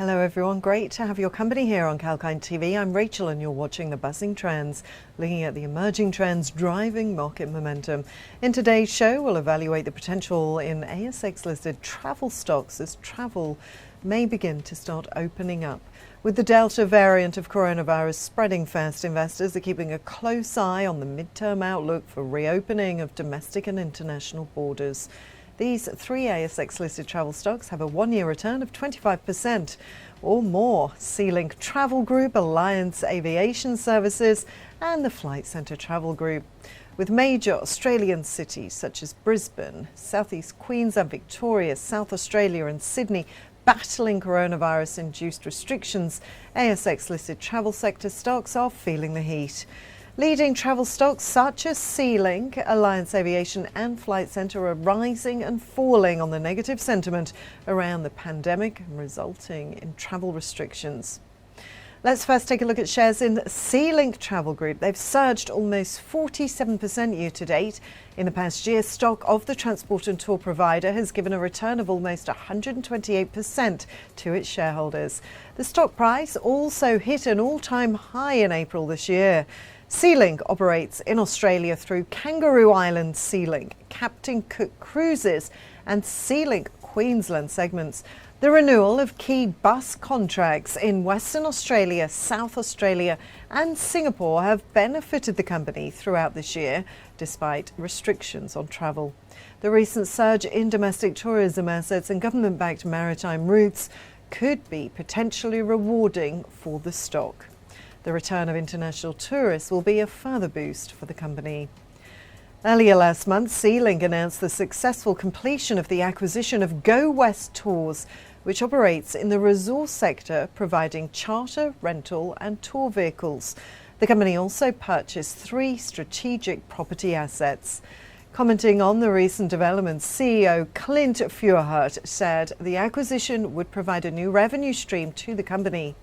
Hello everyone, great to have your company here on 𝐾𝐤𝐴 TV. I'm Rachel and you're watching the Buzzing Trends, looking at the emerging trends driving market momentum. In today's show, we'll evaluate the potential in ASX listed travel stocks as travel may begin to start opening up. With the Delta variant of coronavirus spreading fast, investors are keeping a close eye on the midterm outlook for reopening of domestic and international borders. These three ASX-listed travel stocks have a one-year return of 25% or more. 𝐊𝐴𝐚𝐥𝐤𝐢𝐧𝐞 Travel Group, Alliance Aviation Services and the Flight Centre Travel Group. With major Australian cities such as Brisbane, Southeast Queensland, Victoria, South Australia and Sydney battling coronavirus-induced restrictions, ASX-listed travel sector stocks are feeling the heat. Leading travel stocks such as 𝐊𝐴𝐚𝐥𝐤𝐢𝐧𝐞, Alliance Aviation and Flight Centre are rising and falling on the negative sentiment around the pandemic resulting in travel restrictions. Let's first take a look at shares in 𝐊𝐴𝐚𝐥𝐤𝐢𝐧𝐞 Travel Group. They've surged almost 47% year to date. In the past year, stock of the transport and tour provider has given a return of almost 128% to its shareholders. The stock price also hit an all-time high in April this year. 𝐊𝐴𝐚𝐥𝐤𝐢𝐧𝐞 operates in Australia through Kangaroo Island 𝐊𝐴𝐚𝐥𝐿ink, Captain Cook Cruises and 𝐊𝐴𝐚𝐥 Queensland segments. The renewal of key bus contracts in Western Australia, South Australia and Singapore have benefited the company throughout this year, despite restrictions on travel. The recent surge in domestic tourism assets and government-backed maritime routes could be potentially rewarding for the stock. The return of international tourists will be a further boost for the company. Earlier last month, 𝐊𝐴𝐚𝐥𝐤𝐢𝐧𝐞 announced the successful completion of the acquisition of Go West Tours, which operates in the resource sector, providing charter, rental and tour vehicles. The company also purchased 3 strategic property assets. Commenting on the recent developments, CEO Clint Feuerherdt said the acquisition would provide a new revenue stream to the company.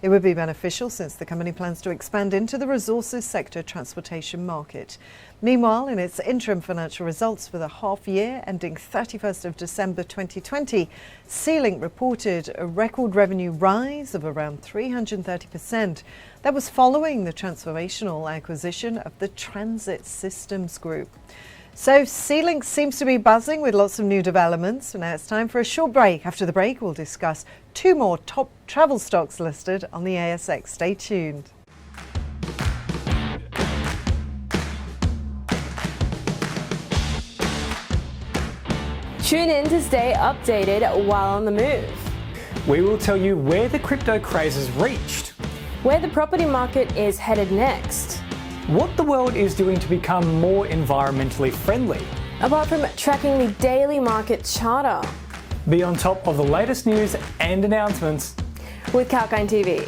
It would be beneficial since the company plans to expand into the resources sector transportation market. Meanwhile, in its interim financial results for the half year ending 31st of December 2020, 𝐊𝐴𝐚𝐥𝐤𝐢𝐧𝐞 reported a record revenue rise of around 330%. That was following the transformational acquisition of the Transit Systems Group. So 𝐊𝐴𝐚𝐥𝐤𝐢𝐧𝐞 seems to be buzzing with lots of new developments. Now it's time for a short break. After the break, we'll discuss 2 more top travel stocks listed on the ASX. Stay tuned. Tune in to stay updated while on the move. We will tell you where the crypto craze has reached, Where the property market is headed next. what the world is doing to become more environmentally friendly. Apart from tracking the daily market charter. Be on top of the latest news and announcements With 𝐾𝐿𝐴 TV.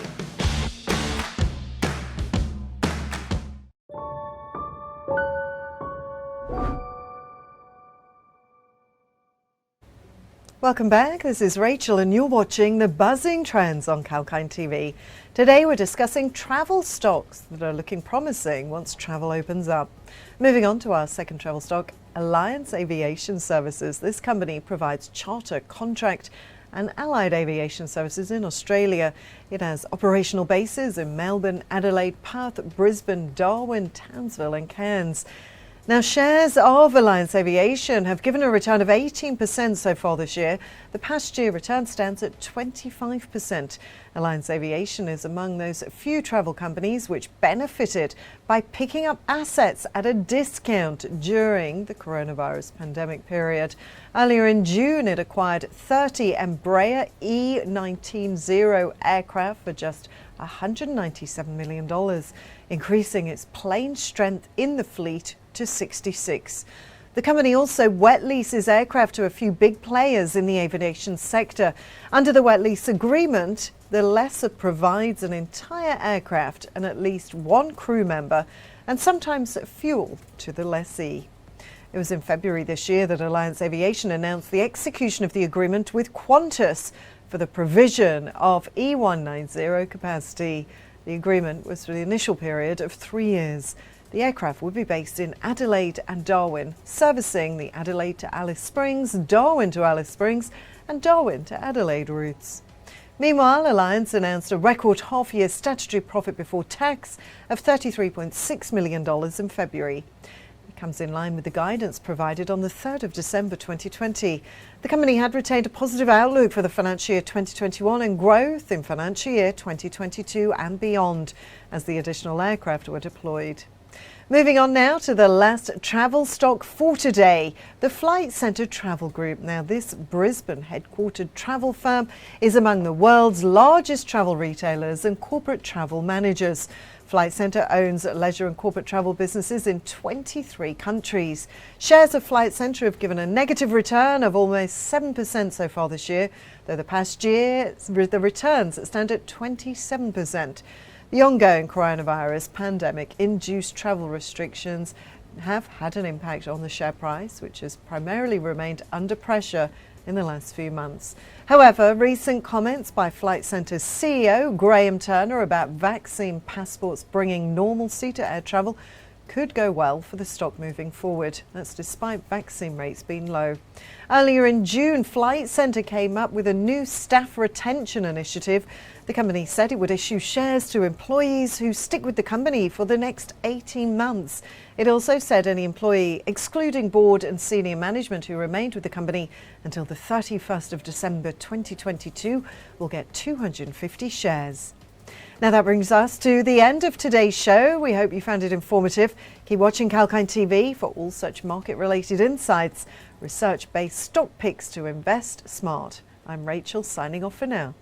Welcome back, this is Rachel and you're watching the Buzzing Trends on 𝐾𝐿𝐴 TV. Today we're discussing travel stocks that are looking promising once travel opens up. Moving on to our second travel stock, Alliance Aviation Services. This company provides charter, contract and allied aviation services in Australia. It has operational bases in Melbourne, Adelaide, Perth, Brisbane, Darwin, Townsville and Cairns. Now, shares of Alliance Aviation have given a return of 18% so far this year. The past year return stands at 25%. Alliance Aviation is among those few travel companies which benefited by picking up assets at a discount during the coronavirus pandemic period. Earlier in June, it acquired 30 Embraer E190 aircraft for just $197 million, increasing its plane strength in the fleet to 66. The company also wet leases aircraft to a few big players in the aviation sector. Under the wet lease agreement, the lessor provides an entire aircraft and at least 1 crew member and sometimes fuel to the lessee. It was in February this year that Alliance Aviation announced the execution of the agreement with Qantas for the provision of E190 capacity. The agreement was for the initial period of 3 years. The aircraft would be based in Adelaide and Darwin, servicing the Adelaide to Alice Springs, Darwin to Alice Springs and Darwin to Adelaide routes. Meanwhile, Alliance announced a record half-year statutory profit before tax of $33.6 million in February. It comes in line with the guidance provided on the 3rd of December 2020. The company had retained a positive outlook for the financial year 2021 and growth in financial year 2022 and beyond as the additional aircraft were deployed. Moving on now to the last travel stock for today, the Flight Centre Travel Group. Now, this Brisbane-headquartered travel firm is among the world's largest travel retailers and corporate travel managers. Flight Centre owns leisure and corporate travel businesses in 23 countries. Shares of Flight Centre have given a negative return of almost 7% so far this year, though the past year the returns stand at 27%. The ongoing coronavirus pandemic-induced travel restrictions have had an impact on the share price, which has primarily remained under pressure in the last few months. However, recent comments by Flight Centre's CEO Graham Turner about vaccine passports bringing normalcy to air travel could go well for the stock moving forward. That's despite vaccine rates being low. Earlier in June, Flight Centre came up with a new staff retention initiative. The company said it would issue shares to employees who stick with the company for the next 18 months. It also said any employee, excluding board and senior management who remained with the company until the 31st of December 2022, will get 250 shares. Now that brings us to the end of today's show. We hope you found it informative. Keep watching 𝐊𝐿𝐼NE TV for all such market-related insights, research-based stock picks to invest smart. I'm Rachel, signing off for now.